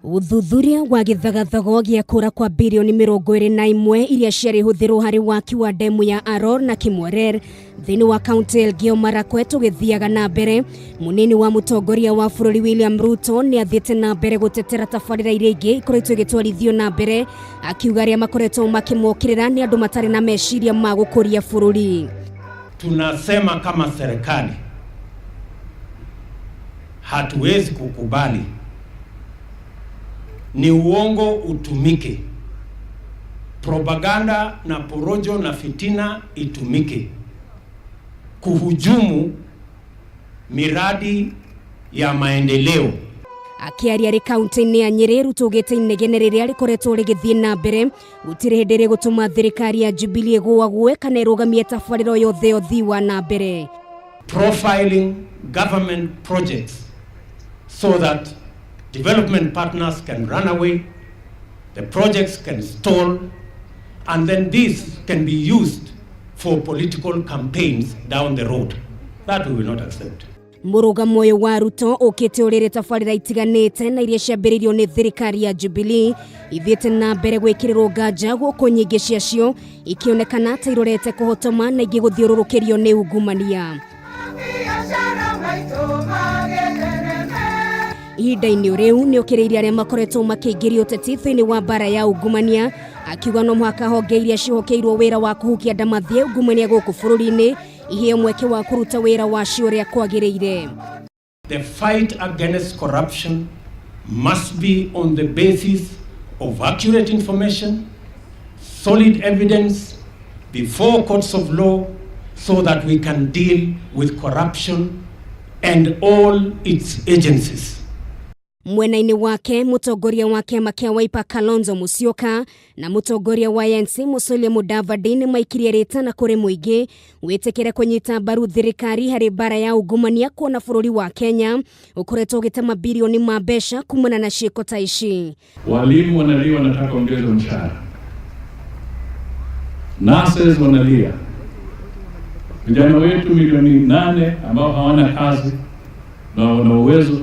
Uthuthuria wa githagathago gia kura kwa bilioni 21 iria ciari huthirwo hari waki wa ndemu ya Aror na Kimwerer thiini wa kaunti Elgeyo Marakwet githiaga na mbere. Munini wa mutongoria wa bururi William Ruto niathiite na mbere gutetera tabarira iria ingi ikoretwo igituarithio na mbere, akiuga aria makoretwo makimwokirira ni andu matari na meciria ma gukuria bururi. Tunasema kama serikali hatuwezi kukubali ni uongo utumike, propaganda na porojo na fitina itumike kuhujumu miradi ya maendeleo. Akiaria ri kaunti-ini ya Nyeri, Ruto augite inegene riria rikoretwo rigithii na mbere gutire hindi ri gutuma thirikari ya Jubilee igwague kana irugamie tabarira yothe uthii wa na mbere. Profiling government projects so that development partners can run away, the projects can stall, and then this can be used for political campaigns down the road. That we will not accept. Murugamo uyu wa Ruto ukite urire tabarira itiganite na iria ciambiriirio ni thirikari ya Jubilee ithiite na mbere gwikirirwo ngaja guku nyingi ciacio ikionekana ta irorete kuhotoma na ingi guthiururukirio ni ungumania. Ihinda-inĩ riu ni ukiriire aria makoretwo makiingiria uteti thiini wa bara ya ungumania, akiuga no mwaka honge iria cihokeirwo wira wa kuhukia ndamathie ungumania guku bururi-ini iheo mweke wa kuruta wira wacio uria kwagiriire. The fight against corruption must be on the basis of accurate information, solid evidence before courts of law, so that we can deal with corruption and all its agencies. Mwena-ini wake mutongoria wa kiama kia Wiper Kalonzo Musyoka na mutongoria wa ANC Musalia Mudavadi ni maikirie ritana kuri muingi witikire kunyita mbaru thirikari hari bara ya ungumania kuona bururi wa Kenya ukoretwo ugite mabillioni ma mbeca kumana na ciiko ta ici. Walimu wanalia wanataka ongeza mshahara, nurses wanalia, vijana wetu milioni 8 ambao hawana kazi na wana uwezo,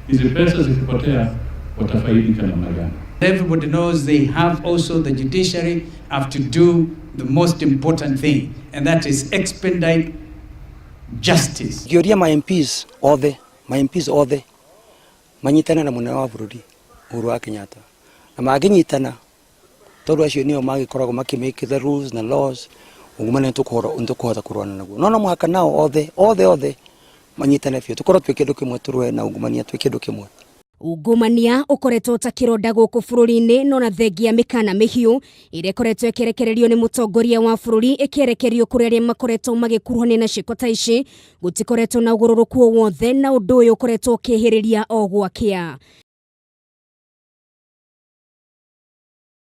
hizi pesa zikipotea watafaidika namna gani? Everybody knows they have also the judiciary have to do the most important thing, and that is expedite justice. Gioria my MPs othe manyitana na munene wa bururi Uhuru wa Kenyatta na maginyitana tondu acio nio magikoragwo makimake the rules na laws ungumane tukuhota kurwana naguo no mwaka nao othe manyitane biu tukorwo twi kindu kimwe turwe na ungumania twi kindu kimwe. Ungumania ukoretwo ta kironda guku bururi-ini no na thengia mikana mihiu iria koretwo ikerekererio ni mutongoria wa bururi ikerekerio kuri aria makoretwo magikuruhania na ciiko ta ici gutikoretwo na ugururuku wothe na undu uyu ukoretwo ukihiriria o gwakia.